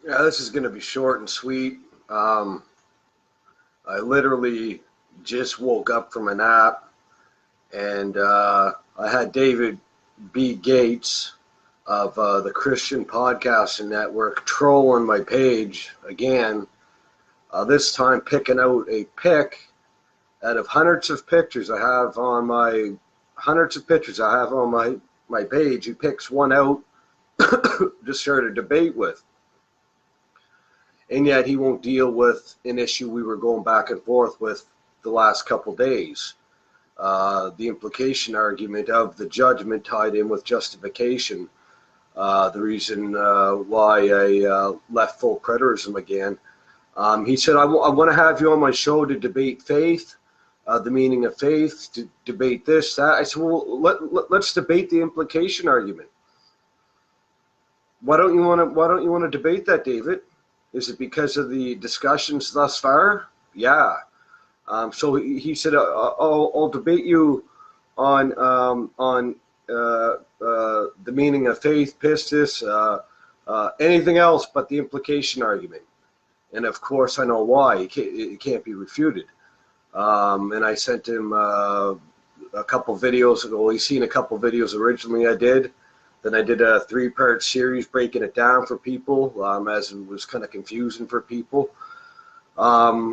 Yeah, this is going to be short and sweet. I literally just woke up from a nap, and I had David B. Gates of the Christian Podcasting Network trolling my page again, this time picking out a pic out of hundreds of pictures I have on my page. He picks one out to start a debate with. And yet he won't deal with an issue we were going back and forth with the last couple days. The implication argument of the judgment tied in with justification. The reason why I left full preterism again. He said, I want to have you on my show to debate faith, the meaning of faith, to debate this, that. I said, well, let's debate the implication argument. Why don't you want to debate that, David? Is it because of the discussions thus far? Yeah. So he said, I'll debate you on the meaning of faith, pistis, anything else but the implication argument. And of course, I know why. It can't be refuted. And I sent him a couple videos ago. He's seen a couple videos originally I did. Then I did a 3-part series breaking it down for people, as it was kind of confusing for people. Yeah,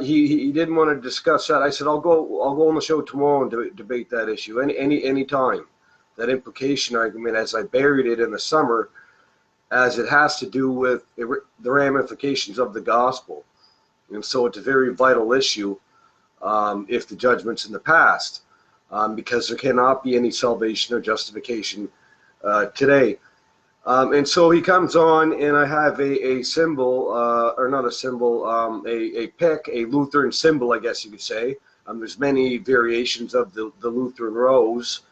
he didn't want to discuss that. I said, I'll go on the show tomorrow and debate that issue any time. That implication argument, as I buried it in the summer, as it has to do with the ramifications of the gospel. And so it's a very vital issue if the judgment's in the past. Because there cannot be any salvation or justification today. And so he comes on, and I have a symbol, or not a symbol, a pic, a Lutheran symbol, I guess you could say. There's many variations of the Lutheran rose.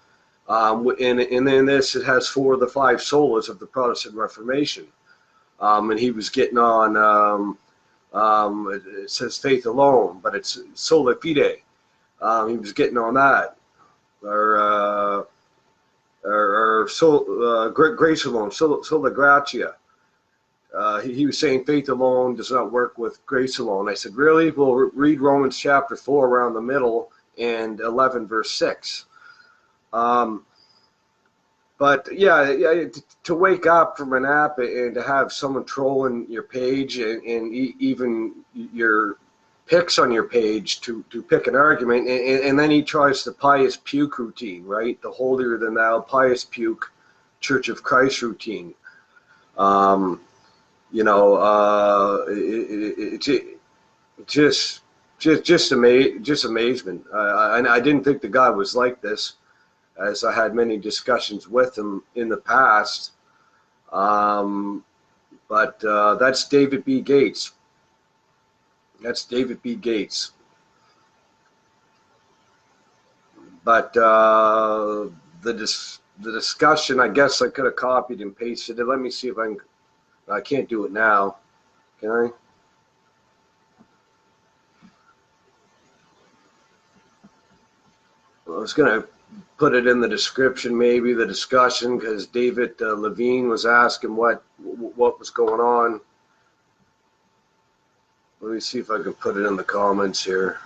And in this, it has 4 of the 5 solas of the Protestant Reformation. And he was getting on, it says faith alone, but it's sola fide. He was getting on that. Or grace alone, sola gratia. He was saying faith alone does not work with grace alone. I said, really? Well, read Romans chapter 4 around the middle and 11 verse 6. But yeah, to wake up from a nap and to have someone trolling your page and even your picks on your page to pick an argument, and then he tries the pious puke routine, right? The holier than thou pious puke Church of Christ routine. Just amazement. I didn't think the guy was like this, as I had many discussions with him in the past. But that's David B. Gates. That's David B. Gates. But the discussion, I guess I could have copied and pasted it. Let me see if I can't do it now. Can I? I was going to put it in the description, maybe, the discussion, because David Levine was asking what was going on. Let me see if I can put it in the comments here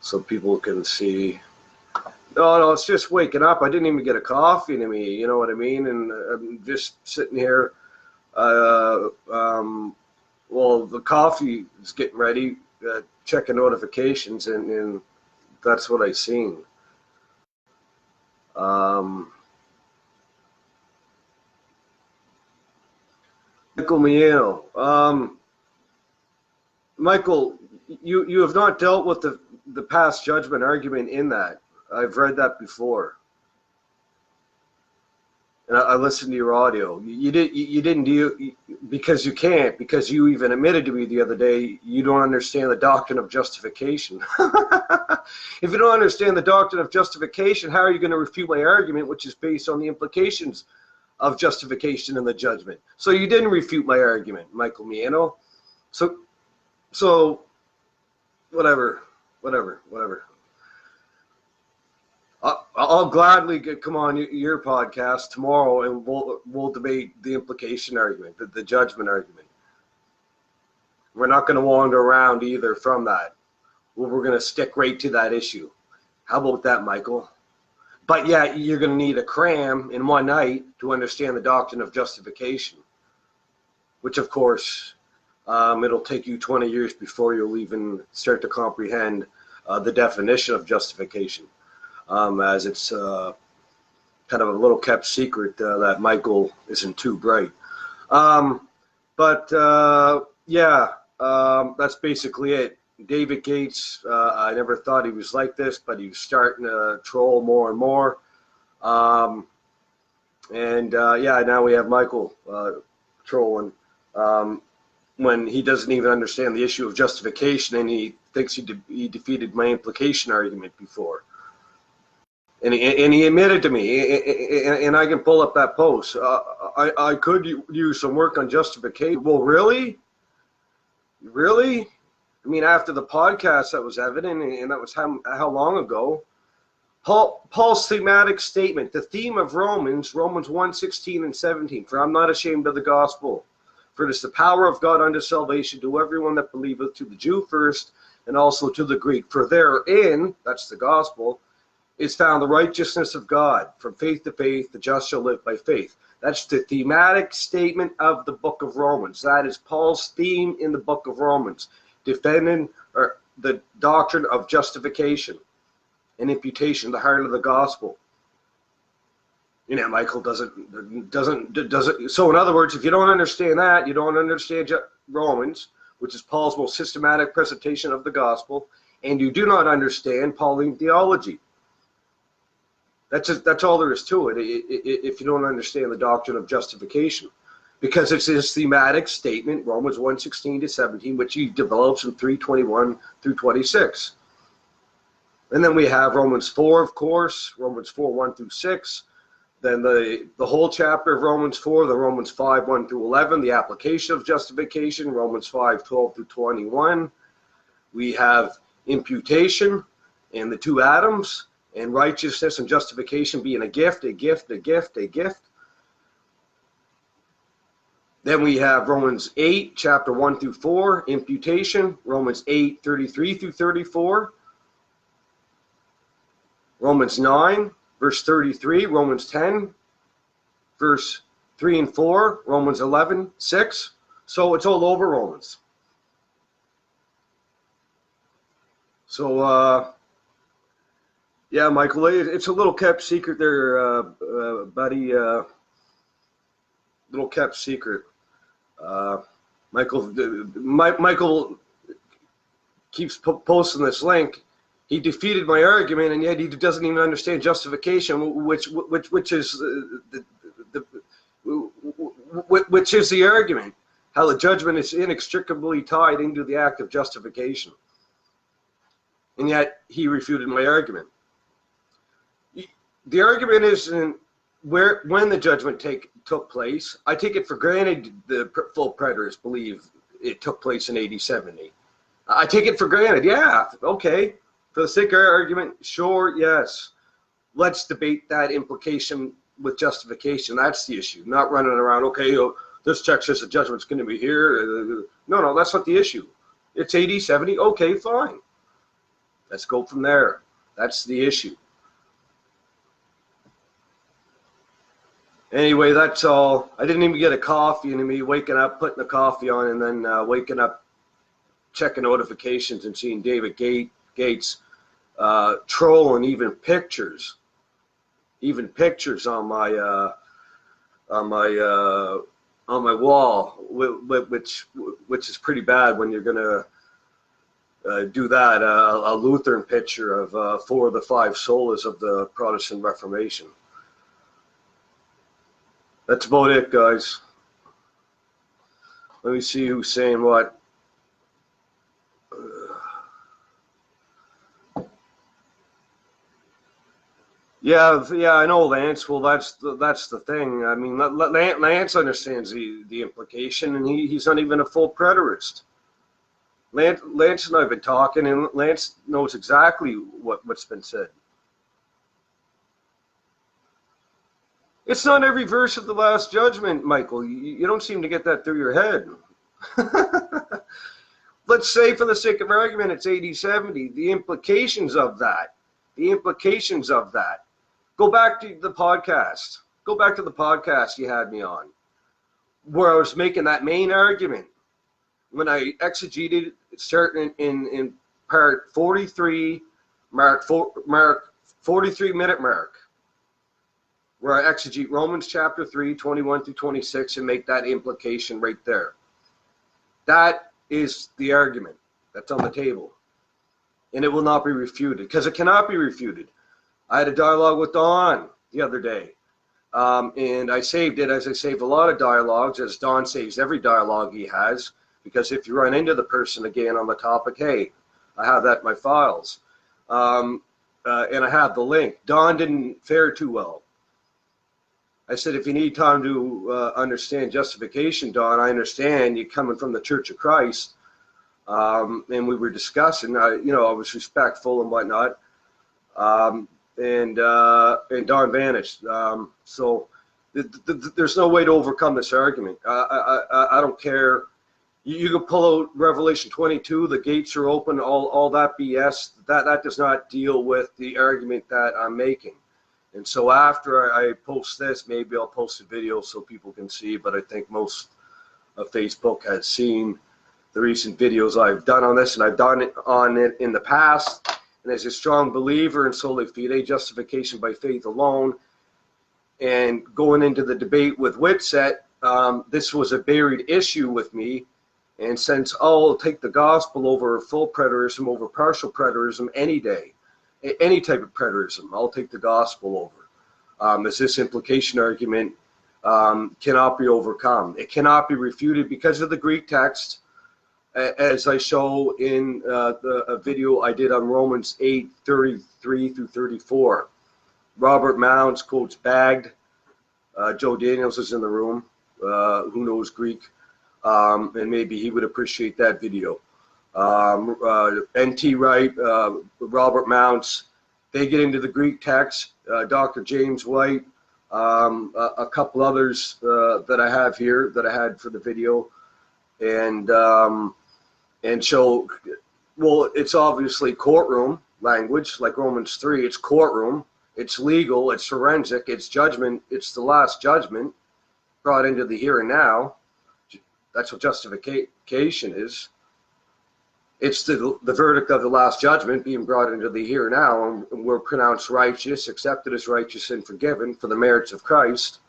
so people can see. No, it's just waking up. I didn't even get a coffee to me, you know what I mean? And I'm just sitting here. Well, the coffee is getting ready, checking notifications, and that's what I seen. Michael Miano. Michael, you have not dealt with the past judgment argument in that. I've read that before, and I listened to your audio. You didn't deal, because you can't, because you even admitted to me the other day you don't understand the doctrine of justification. If you don't understand the doctrine of justification, how are you going to refute my argument, which is based on the implications of justification and the judgment? So you didn't refute my argument, Michael Miano. So, whatever. I'll gladly come on your podcast tomorrow, and we'll debate the implication argument, the judgment argument. We're not going to wander around either from that. We're going to stick right to that issue. How about that, Michael? But yeah, you're going to need a cram in one night to understand the doctrine of justification, which of course it'll take you 20 years before you'll even start to comprehend the definition of justification, as it's kind of a little kept secret that Michael isn't too bright. Yeah, that's basically it. David Gates, I never thought he was like this, but he was starting to troll more and more. Yeah, now we have Michael trolling when he doesn't even understand the issue of justification, and he thinks he defeated my implication argument before. And he admitted to me, and I can pull up that post. I could use some work on justification. Well, really? Really? I mean, after the podcast, that was evident, and that was how long ago? Paul's thematic statement, the theme of Romans 1:16 and 17. For I'm not ashamed of the gospel, for it is the power of God unto salvation to everyone that believeth, to the Jew first, and also to the Greek. For therein, that's the gospel, is found the righteousness of God. From faith to faith, the just shall live by faith. That's the thematic statement of the book of Romans. That is Paul's theme in the book of Romans, defending the doctrine of justification and imputation, the heart of the gospel. You know, Michael doesn't. So in other words, if you don't understand that, you don't understand Romans, which is Paul's most systematic presentation of the gospel, and you do not understand Pauline theology. That's all there is to it. If you don't understand the doctrine of justification, because it's his thematic statement, Romans 1:16 to 17, which he develops in 3:21 through 26. And then we have Romans 4, of course, Romans 4:1 through 6. Then the whole chapter of Romans 4, the Romans 5:1 through 11, the application of justification, Romans 5:12 through 21. We have imputation and the two Adams, and righteousness and justification being a gift, a gift, a gift, a gift. Then we have Romans 8, chapter 1 through 4, imputation, Romans 8:33 through 34. Romans 9, verse 33, Romans 10, verse 3 and 4, Romans 11, 6. So it's all over Romans. So, yeah, Michael, it's a little kept secret there, buddy. Little kept secret. Michael keeps posting this link. He defeated my argument, and yet he doesn't even understand justification, which is which is the argument. How the judgment is inextricably tied into the act of justification, and yet he refuted my argument. The argument isn't when the judgment took place. I take it for granted the full preterists believe it took place in AD 70. I take it for granted. Yeah, okay. For the sake of our argument, sure, yes. Let's debate that implication with justification. That's the issue. Not running around, okay, this text says the judgment's going to be here. No, that's not the issue. It's AD 70. Okay, fine. Let's go from there. That's the issue. Anyway, that's all. I didn't even get a coffee, and me waking up, putting the coffee on, and then waking up, checking notifications, and seeing David Gates trolling even pictures on my wall, which is pretty bad when you're gonna do that. A Lutheran picture of 4 of the 5 solas of the Protestant Reformation. That's about it, guys. Let me see who's saying what. Yeah, I know, Lance. Well, that's the thing. I mean, Lance understands the implication, and he's not even a full preterist. Lance and I have been talking, and Lance knows exactly what's been said. It's not every verse of the Last Judgment, Michael. You don't seem to get that through your head. Let's say, for the sake of argument, it's 80-70. The implications of that. The implications of that. Go back to the podcast. Go back to the podcast you had me on, where I was making that main argument. When I exegeted, starting in part 43, mark 43-minute mark, where I exegete Romans chapter 3, 21 through 26, and make that implication right there. That is the argument that's on the table. And it will not be refuted, because it cannot be refuted. I had a dialogue with Don the other day, and I saved it, as I save a lot of dialogues, as Don saves every dialogue he has, because if you run into the person again on the topic, hey, I have that in my files. And I have the link. Don didn't fare too well. I said, if you need time to understand justification, Don, I understand you coming from the Church of Christ. And we were discussing, I was respectful and whatnot. And Don vanished. So there's no way to overcome this argument. I don't care. You can pull out Revelation 22, the gates are open, all that BS. That does not deal with the argument that I'm making. And so after I post this, maybe I'll post a video so people can see, but I think most of Facebook has seen the recent videos I've done on this, and I've done it on it in the past. And as a strong believer in sola fide, justification by faith alone, and going into the debate with Whitset, this was a buried issue with me. And since I'll take the gospel over full preterism, over partial preterism any day, any type of preterism, I'll take the gospel over. As this implication argument cannot be overcome. It cannot be refuted because of the Greek text, as I show in a video I did on Romans 8:33 through 34. Robert Mounds quotes Bagged. Joe Daniels is in the room, who knows Greek, and maybe he would appreciate that video. N.T. Wright, Robert Mounts, they get into the Greek text. Dr. James White, a couple others that I have here that I had for the video, and show, well, it's obviously courtroom language, like Romans 3. It's courtroom, it's legal, it's forensic, it's judgment, it's the last judgment brought into the here and now. That's what justification is. It's the verdict of the last judgment being brought into the here and now, and we're pronounced righteous, accepted as righteous and forgiven for the merits of Christ.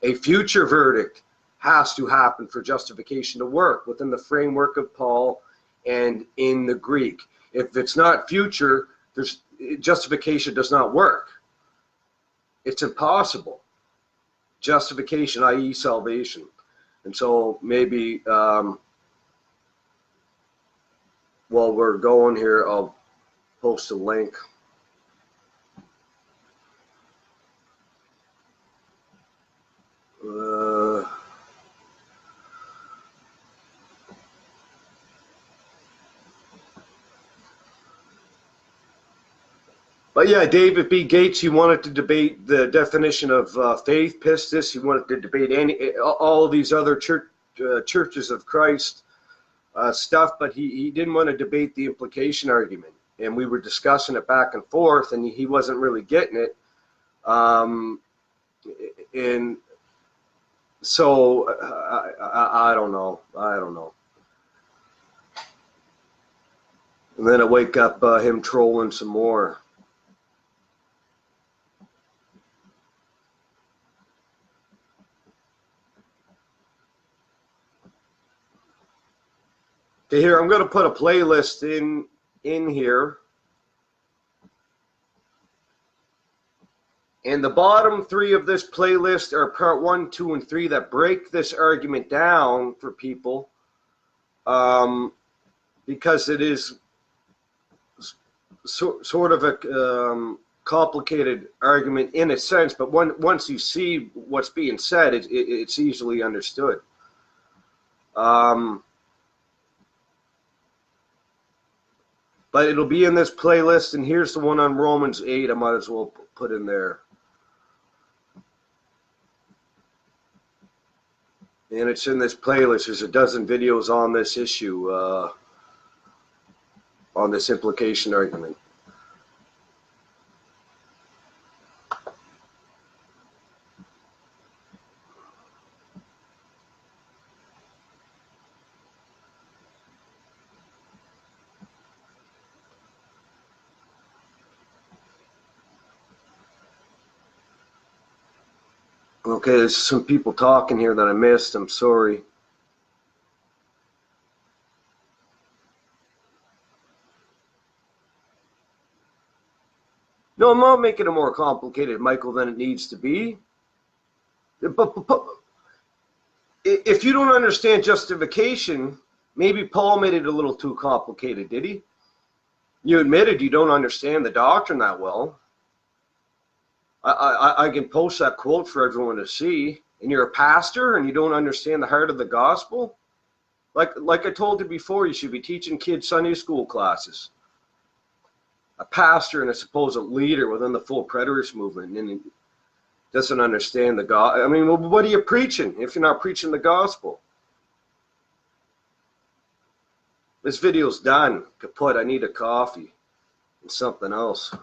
A future verdict has to happen for justification to work within the framework of Paul and in the Greek. If it's not future, justification does not work. It's impossible. Justification, i.e. salvation. And so maybe while we're going here, I'll post a link. But yeah, David B. Gates, he wanted to debate the definition of faith, pistis. He wanted to debate all of these other churches of Christ stuff, but he didn't want to debate the implication argument. And we were discussing it back and forth, and he wasn't really getting it. And so I don't know. And then I wake up him trolling some more. Okay, here I'm going to put a playlist in here, and the bottom three of this playlist are part 1, 2, and 3 that break this argument down for people, because it is sort of a complicated argument in a sense, but once you see what's being said, it's easily understood. But it'll be in this playlist, and here's the one on Romans 8 I might as well put in there. And it's in this playlist. There's a dozen videos on this issue, on this implication argument. Okay, there's some people talking here that I missed. I'm sorry. No, I'm not making it more complicated, Michael, than it needs to be. But if you don't understand justification, maybe Paul made it a little too complicated, did he? You admitted you don't understand the doctrine that well. I can post that quote for everyone to see. And you're a pastor and you don't understand the heart of the gospel? Like I told you before, you should be teaching kids Sunday school classes. A pastor and a supposed leader within the full preterist movement and doesn't understand the gospel. I mean, well, what are you preaching if you're not preaching the gospel? This video's done. Kaput. I need a coffee and something else.